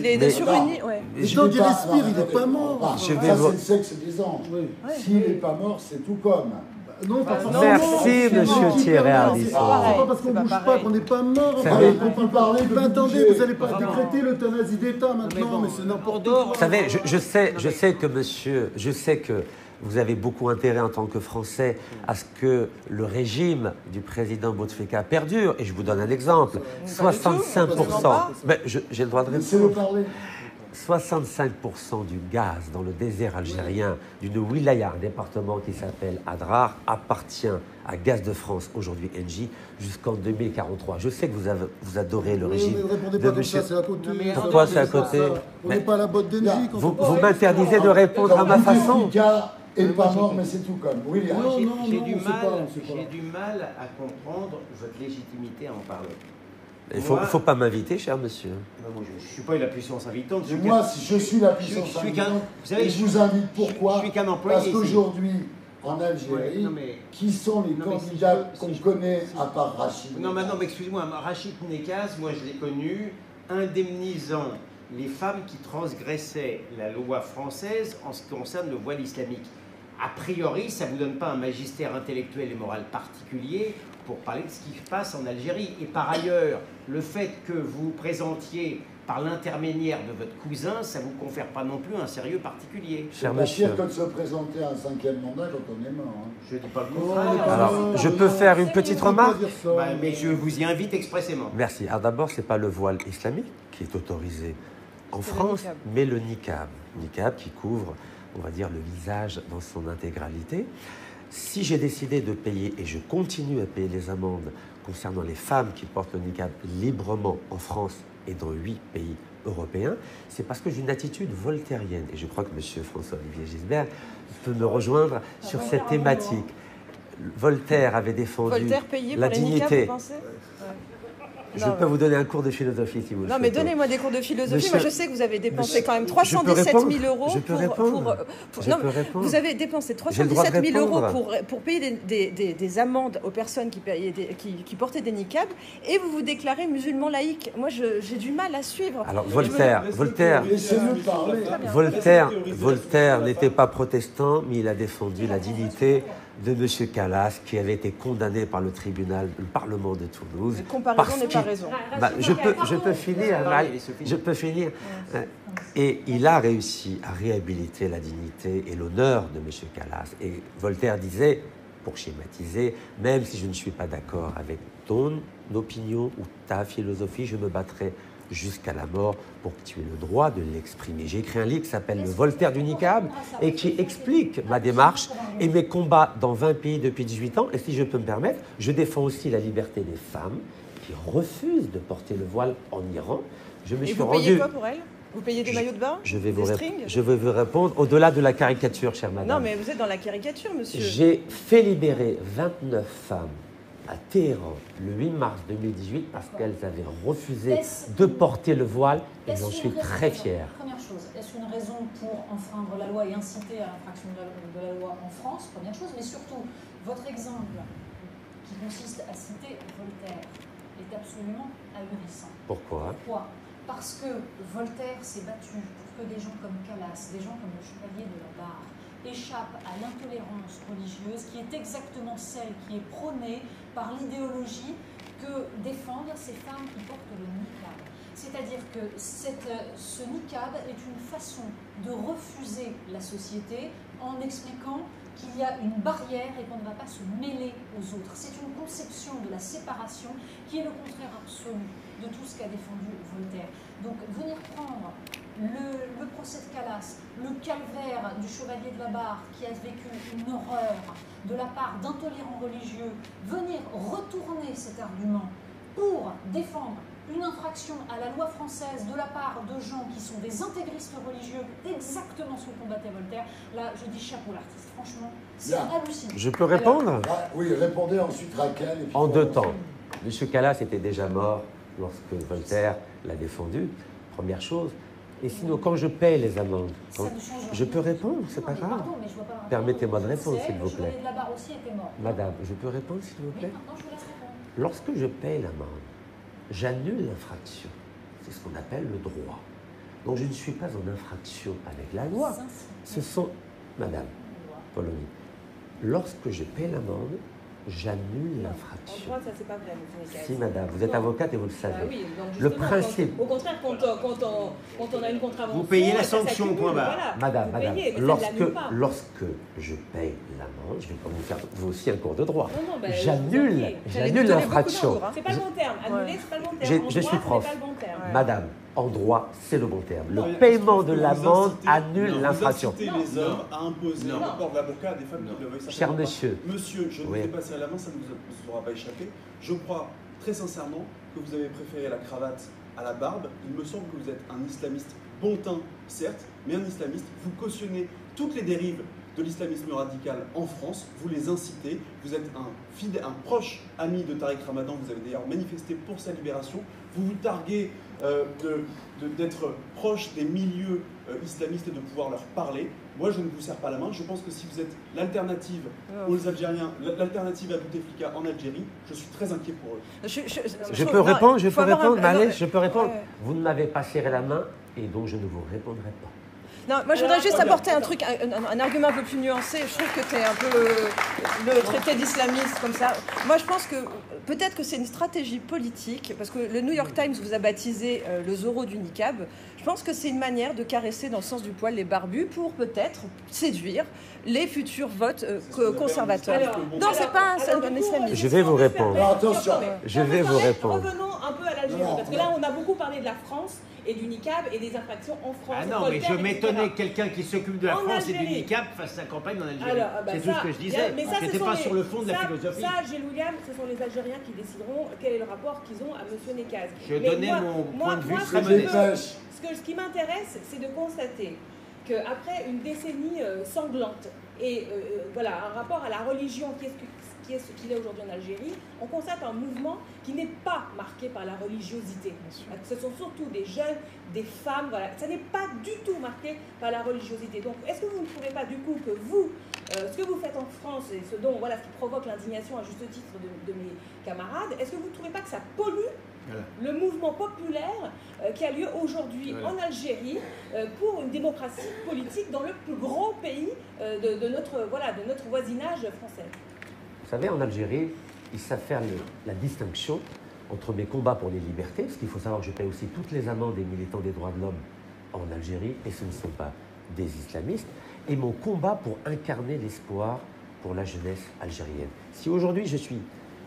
il est suruni. Ouais. Mais tant qu'il respire, il n'est pas mort. Ça, c'est le sexe des anges. S'il n'est pas mort, c'est tout comme. Non, pas forcément. Merci, monsieur Thierry Ardisson. C'est pas parce qu'on ne bouge pas qu'on n'est pas mort. On peut parler de... Attendez, vous n'allez pas décréter l'euthanasie d'État maintenant, mais c'est n'importe quoi. Vous savez, je sais que monsieur, je sais que vous avez beaucoup intérêt en tant que Français à ce que le régime du président Bouteflika perdure. Et je vous donne un exemple. 65%. Mais j'ai le droit de répondre. 65% du gaz dans le désert algérien d'une wilaya, un département qui s'appelle Adrar, appartient à Gaz de France, aujourd'hui Engie, jusqu'en 2043. Je sais que vous adorez le régime. Mais ne répondez pas comme ça, c'est à côté. Pourquoi c'est à côté? On n'est pas à la botte d'Engie. Vous m'interdisez de répondre à ma façon. Il n'est pas mort, mais c'est tout comme. William. J'ai du mal à comprendre votre légitimité à en parler. Il ne faut pas m'inviter, cher monsieur. Moi, je ne suis pas la puissance invitante. Moi, je suis la puissance invitante. Et je vous invite pourquoi? Je suis qu'un employé. Parce qu'aujourd'hui, en Algérie, qui sont les candidats qu'on connaît à part Rachid? Non, mais excusez-moi, Rachid Nekaz, moi je l'ai connu indemnisant les femmes qui transgressaient la loi française en ce qui concerne le voile islamique. A priori, ça ne vous donne pas un magistère intellectuel et moral particulier pour parler de ce qui se passe en Algérie. Et par ailleurs, le fait que vous présentiez par l'intermédiaire de votre cousin, ça ne vous confère pas non plus un sérieux particulier. C'est pas pire que de se présenter à un 5e mandat quand on est mort. Hein. Je ne dis pas le contraire. Alors, je peux faire une petite remarque? Mais je vous y invite expressément. Merci. Alors d'abord, ce n'est pas le voile islamique qui est autorisé en France, mais le niqab. Niqab qui couvre, on va dire, le visage dans son intégralité. Si j'ai décidé de payer, et je continue à payer les amendes concernant les femmes qui portent le niqab librement en France et dans 8 pays européens, c'est parce que j'ai une attitude voltairienne. Et je crois que M. François-Olivier Gisbert peut me rejoindre sur cette thématique. Voltaire avait défendu la dignité. Je peux vous donner un cours de philosophie si vous le souhaitez. Non, mais donnez-moi des cours de philosophie. Moi, je sais que vous avez dépensé quand même 317 000 euros vous avez dépensé 317 000 euros pour payer des amendes aux personnes qui portaient des niqabs et vous vous déclarez musulman laïque. Moi, j'ai du mal à suivre. Alors, Voltaire n'était pas protestant, mais il a défendu la dignité de M. Calas, qui avait été condamné par le tribunal, le Parlement de Toulouse. La comparaison n'est pas raison. Je peux finir. Et il a réussi à réhabiliter la dignité et l'honneur de M. Calas. Et Voltaire disait, pour schématiser, même si je ne suis pas d'accord avec ton opinion ou ta philosophie, je me battrai jusqu'à la mort pour que tu aies le droit de l'exprimer. J'ai écrit un livre qui s'appelle Le Voltaire du niqab et qui explique ma démarche et mes combats dans 20 pays depuis 18 ans. Et si je peux me permettre, je défends aussi la liberté des femmes qui refusent de porter le voile en Iran. Je me suis rendu... Vous payez quoi pour elles? Vous payez des maillots de bain? Je vais vous répondre au-delà de la caricature, chère madame. Non, mais vous êtes dans la caricature, monsieur. J'ai fait libérer 29 femmes à Téhéran le 8 mars 2018 parce qu'elles avaient refusé de porter le voile et j'en suis très fier. Première chose, est-ce une raison pour enfreindre la loi et inciter à l'infraction de la loi en France? Première chose, mais surtout, votre exemple qui consiste à citer Voltaire est absolument ahurissant. Pourquoi? Parce que Voltaire s'est battu pour que des gens comme Calas, des gens comme le Chevalier de la Barre, échappent à l'intolérance religieuse qui est exactement celle qui est prônée par l'idéologie que défendent ces femmes qui portent le niqab. C'est-à-dire que ce niqab est une façon de refuser la société en expliquant qu'il y a une barrière et qu'on ne va pas se mêler aux autres. C'est une conception de la séparation qui est le contraire absolu de tout ce qu'a défendu Voltaire. Donc venir prendre le procès de Calas, le calvaire du Chevalier de la Barre qui a vécu une horreur de la part d'intolérants religieux, venir retourner cet argument pour défendre une infraction à la loi française de la part de gens qui sont des intégristes religieux, exactement ce que combattait Voltaire, là je dis chapeau l'artiste, franchement, c'est hallucinant. Je peux répondre? Oui, répondez ensuite Raquel. En 2 temps. M. Calas était déjà mort lorsque Voltaire l'a défendu, première chose. Et sinon, quand je paye les amendes, je peux répondre, c'est pas grave. Permettez-moi de répondre, s'il vous plaît. Madame, je peux répondre, s'il vous plaît? Lorsque je paye l'amende, j'annule l'infraction. C'est ce qu'on appelle le droit. Donc je ne suis pas en infraction avec la loi. Ce sont, Madame Polony, lorsque je paie l'amende, j'annule l'infraction. En droit, ça c'est pas vrai, monsieur Nécaz. Si, madame, vous êtes avocate et vous le savez. Bah oui, donc le principe. Au contraire, quand on a une contravention, vous payez la sanction, point barre. Voilà, madame, lorsque je paye l'amende, je vais pas vous faire vous aussi un cours de droit. J'annule l'infraction. C'est pas le bon terme. Annuler, c'est pas le bon terme. Je suis prof. Pas le bon terme. Madame, en droit, c'est le bon terme. Le paiement de l'amende annule l'infraction. Vous incitez les hommes à imposer le port de la burqa à des femmes qui le veulent. Cher monsieur. Monsieur, je ne vous ai pas serré la main, ça ne vous aura pas échappé. Je crois très sincèrement que vous avez préféré la cravate à la barbe. Il me semble que vous êtes un islamiste bon teint, certes, mais un islamiste. Vous cautionnez toutes les dérives de l'islamisme radical en France, vous les incitez, vous êtes un proche ami de Tariq Ramadan, vous avez d'ailleurs manifesté pour sa libération, vous vous targuez d'être proche des milieux islamistes et de pouvoir leur parler. Moi, je ne vous serre pas la main. Je pense que si vous êtes l'alternative aux Algériens, l'alternative à Bouteflika en Algérie, je suis très inquiet pour eux. Je peux répondre, Malais, je peux répondre. Vous ne m'avez pas serré la main et donc je ne vous répondrai pas. Non, moi je voudrais juste apporter un truc, un argument un peu plus nuancé. Je trouve que tu es un peu le traité d'islamiste comme ça. Moi je pense que peut-être que c'est une stratégie politique, parce que le New York Times vous a baptisé le Zorro du niqab. Je pense que c'est une manière de caresser dans le sens du poil les barbus pour peut-être séduire les futurs votes conservateurs. Non, c'est pas un islamiste. Je vais vous répondre. Alors, attention. Je vais vous répondre. Revenons un peu à l'Algérie, parce que là on a beaucoup parlé de la France et du niqab et des infractions en France. Ah non, mais je m'étonnais que quelqu'un qui s'occupe de la France et du niqab fasse sa campagne en Algérie. C'est tout ce que je disais. Je n'étais pas sur le fond de la philosophie. Ça, Gilles William, ce sont les Algériens qui décideront quel est le rapport qu'ils ont à M. Nécaz. Je donnais mon point de vue très modeste. Ce qui m'intéresse, c'est de constater qu'après une décennie sanglante et voilà, un rapport à la religion qui est ce qu'il est aujourd'hui en Algérie, on constate un mouvement qui n'est pas marqué par la religiosité. Ce sont surtout des jeunes, des femmes, voilà. Ça n'est pas du tout marqué par la religiosité. Donc, est-ce que vous ne trouvez pas du coup que vous, ce que vous faites en France et ce dont, voilà, ce qui provoque l'indignation à juste titre de mes camarades, est-ce que vous ne trouvez pas que ça pollue le mouvement populaire qui a lieu aujourd'hui en Algérie pour une démocratie politique dans le plus grand pays de notre voisinage français? Vous savez, en Algérie, ils savent faire la distinction entre mes combats pour les libertés, parce qu'il faut savoir que je paie aussi toutes les amendes des militants des droits de l'homme en Algérie, et ce ne sont pas des islamistes, et mon combat pour incarner l'espoir pour la jeunesse algérienne. Si aujourd'hui je suis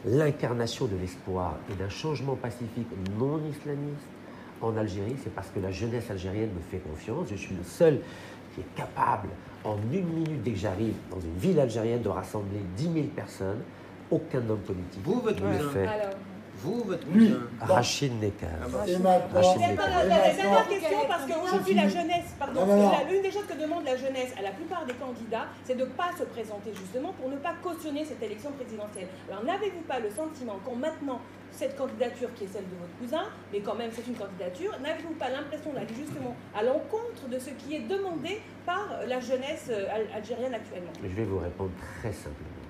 l'incarnation de l'espoir et d'un changement pacifique non islamiste en Algérie, c'est parce que la jeunesse algérienne me fait confiance. Je suis le seul qui est capable, en une minute dès que j'arrive dans une ville algérienne, de rassembler 10 000 personnes. Aucun homme politique ne le fait. Vous, votre Rachid Nécaz. C'est ma dernière question, parce qu'aujourd'hui la jeunesse, l'une des choses que demande la jeunesse à la plupart des candidats, c'est de ne pas se présenter justement pour ne pas cautionner cette élection présidentielle. Alors n'avez-vous pas le sentiment qu'en maintenant cette candidature qui est celle de votre cousin, mais quand même c'est une candidature, n'avez-vous pas l'impression d'aller justement à l'encontre de ce qui est demandé par la jeunesse algérienne actuellement? Je vais vous répondre très simplement.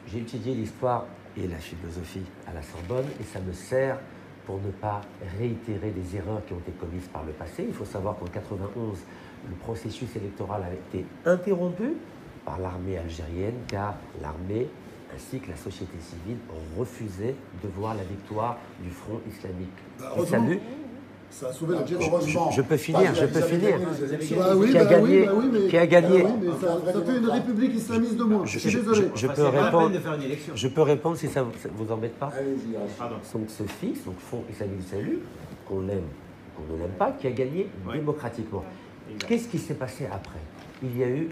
J'ai étudié l'histoire et la philosophie à la Sorbonne, et ça me sert pour ne pas réitérer des erreurs qui ont été commises par le passé. Il faut savoir qu'en 1991, le processus électoral a été interrompu par l'armée algérienne, car l'armée ainsi que la société civile refusaient de voir la victoire du Front islamique. Ça a sauvé la heureusement. Je peux finir. Qui a gagné. Ça fait une république islamiste de moins. Je suis désolé. Je peux répondre si ça vous embête pas. Allez-y. Donc ce fils, donc Front islamique du salut, qu'on l'aime, qu'on ne l'aime pas, qui a gagné démocratiquement. Qu'est-ce qui s'est passé après? Il y a eu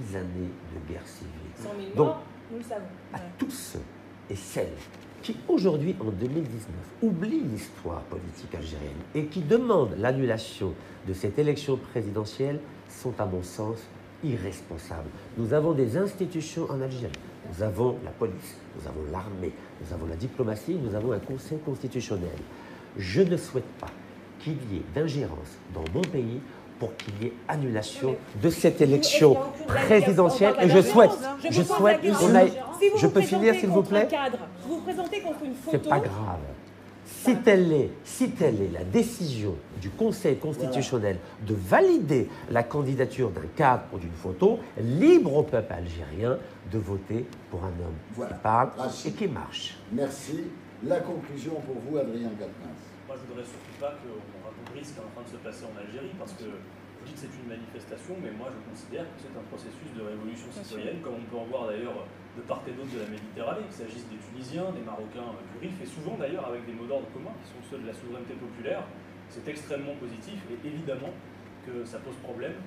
10 années de guerre civile. 100 000 morts, nous le savons. À tous ceux et celles qui aujourd'hui, en 2019, oublient l'histoire politique algérienne et qui demandent l'annulation de cette élection présidentielle sont, à mon sens, irresponsables. Nous avons des institutions en Algérie. Nous avons la police, nous avons l'armée, nous avons la diplomatie, nous avons un conseil constitutionnel. Je ne souhaite pas qu'il y ait d'ingérence dans mon pays pour qu'il y ait annulation de cette élection présidentielle. Et je souhaite, je peux finir s'il vous plaît? Vous vous présentez contre une photo. C'est pas grave. si telle est la décision du Conseil constitutionnel de valider la candidature d'un cadre ou d'une photo, libre au peuple algérien de voter pour un homme qui parle et qui marche. Merci. La conclusion pour vous, Adrien Quatennens. Moi, je ne voudrais surtout pas qu'on raconte ce qui est en train de se passer en Algérie, parce que vous dites que c'est une manifestation, mais moi, je considère que c'est un processus de révolution citoyenne, comme on peut en voir d'ailleurs de part et d'autre de la Méditerranée, qu'il s'agisse des Tunisiens, des Marocains du Rif, et souvent d'ailleurs avec des mots d'ordre communs, qui sont ceux de la souveraineté populaire. C'est extrêmement positif, et évidemment que ça pose problème,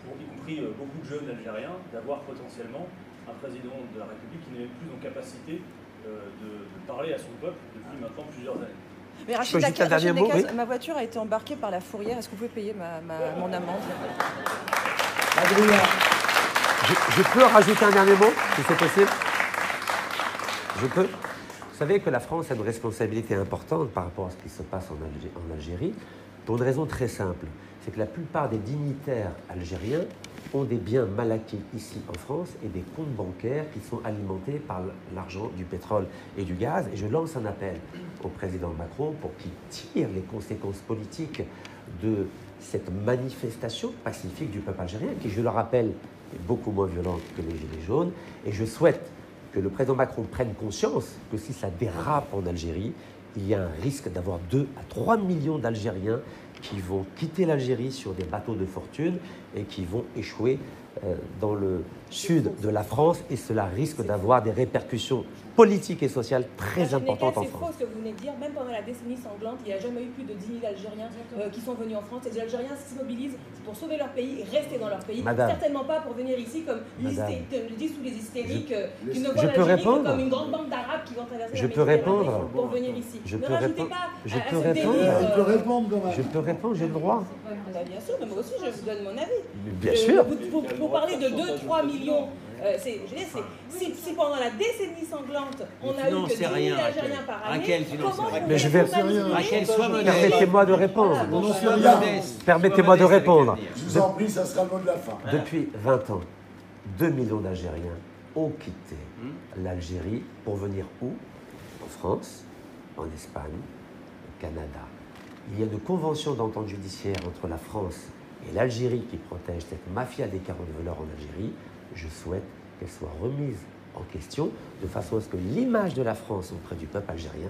pour y compris beaucoup de jeunes Algériens, d'avoir potentiellement un président de la République qui n'est plus en capacité de parler à son peuple depuis maintenant plusieurs années. Mais Rachid Nekaz, ma voiture a été embarquée par la fourrière. Est-ce que vous pouvez payer mon amende? Adrien. Je peux rajouter un dernier mot, si c'est possible? Je peux. Vous savez que la France a une responsabilité importante par rapport à ce qui se passe en Algérie, pour une raison très simple. C'est que la plupart des dignitaires algériens ont des biens mal acquis ici en France et des comptes bancaires qui sont alimentés par l'argent du pétrole et du gaz. Et je lance un appel au président Macron pour qu'il tire les conséquences politiques de cette manifestation pacifique du peuple algérien, qui, je le rappelle, est beaucoup moins violente que les Gilets jaunes. Et je souhaite que le président Macron prenne conscience que si ça dérape en Algérie, il y a un risque d'avoir 2 à 3 millions d'Algériens qui vont quitter l'Algérie sur des bateaux de fortune et qui vont échouer dans le sud de la France, et cela risque d'avoir des répercussions politiques et sociales très importantes en France. C'est faux ce que vous venez de dire. Même pendant la décennie sanglante, il n'y a jamais eu plus de 10 000 Algériens qui sont venus en France. Les Algériens se mobilisent pour sauver leur pays et rester dans leur pays. Madame, certainement pas pour venir ici comme le disent tous les hystériques qui ne voient l'Algérie que comme une grande bande d'Arabes qui vont traverser la Méditerranée pour venir ici. Ne rajoutez pas à ce délire. Je peux répondre, j'ai le droit. Bien sûr, mais moi aussi je vous donne mon avis. Bien sûr. Vous parlez de 2-3 millions. Si pendant la décennie sanglante, on a eu que 10 000 Algériens par année, mais je vais... Permettez-moi de répondre. Permettez-moi de répondre. Je vous en prie, ça sera le mot de la fin. Depuis 20 ans, 2 millions d'Algériens ont quitté l'Algérie pour venir où? En France, en Espagne, au Canada. Il y a une convention d'entente judiciaire entre la France et l'Algérie qui protège cette mafia des carottes voleurs en Algérie. Je souhaite qu'elle soit remise en question de façon à ce que l'image de la France auprès du peuple algérien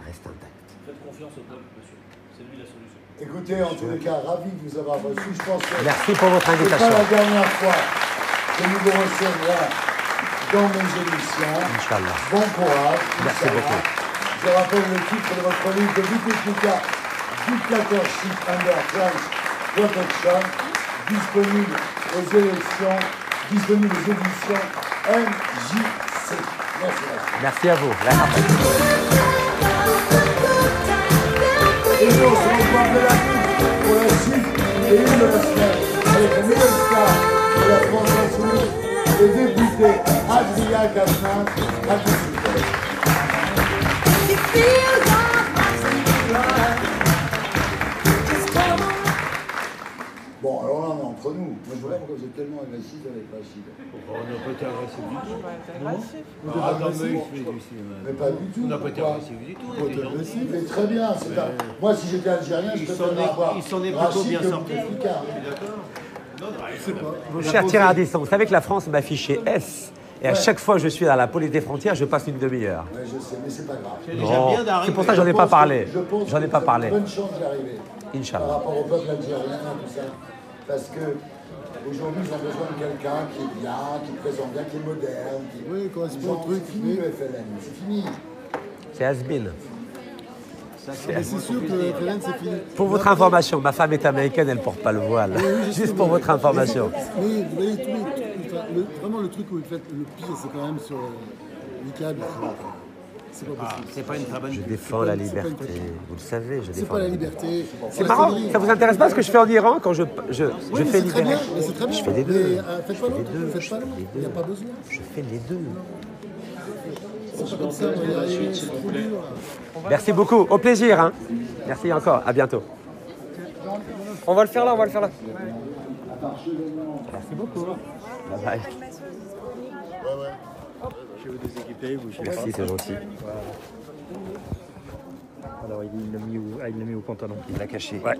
reste intacte. Faites confiance au peuple, monsieur. C'est lui la solution. Écoutez, en tous les cas, ravi de vous avoir reçu. Je pense que merci pour votre invitation. C'est pas la dernière fois que nous vous recevrons dans mes émissions. Inch'Allah. Bon courage. Merci beaucoup. Je rappelle le titre de votre livre de Vitefika, Dictatorship Under French Protection, disponible aux éditions MJC. Merci. Merci à vous. Et nous, on se retrouve de la nuit pour la suite et une de la semaine avec la nouvelle star de la France insoumise, le député Adrien Quatennens. À tout de suite. Bon, alors là, on est entre nous. Moi, je vois pourquoi vous êtes tellement agressif avec Rachid. On n'a pas été agressif du tout. Mais pas du tout. On n'a pas été agressif du tout. Vous êtes agressif, mais très bien. Moi, si j'étais algérien, je préférerais avoir il s'en est plutôt bien sorti. Mon cher Thierry Ardisson, vous savez que la France m'a affiché S. Et à chaque fois que je suis à la police des frontières, je passe une demi-heure. Oui, je sais, mais c'est pas grave. C'est pour ça que j'en ai pas parlé. J'en ai pas parlé. Bonne chance d'y arriver. Inch'Allah. Par rapport au peuple algérien, tout ça. Parce que aujourd'hui, ils ont besoin de quelqu'un qui est bien, qui présente bien, qui est moderne. Oui, correspond au truc. C'est fini le FLN, c'est fini. C'est has-been. C'est sûr que le FLN, c'est fini. Pour votre information, ma femme est américaine, elle ne porte pas le voile. Juste pour votre information. Mais vous voyez, vraiment le truc où vous faites le pire, c'est quand même sur l'ICAD. C'est pas possible. C'est pas une très bonne. Je défends la liberté. Vous le savez, je défends. C'est pas la liberté. C'est marrant. Ça vous intéresse pas ce que je fais en Iran quand je fais libérer? C'est très bien. Je fais les deux. Faites pas l'autre. Faites pas l'autre. Il n'y a pas besoin. Je fais les deux. C'est comme ça, on va y arriver. C'est trop dur. Merci beaucoup. Au plaisir. Hein. Merci encore. À bientôt. On va le faire là. Merci beaucoup. Bye bye. Je vais vous déséquiper, vous. Merci, c'est gentil. Alors il l'a mis au pantalon. Il l'a caché. Ouais.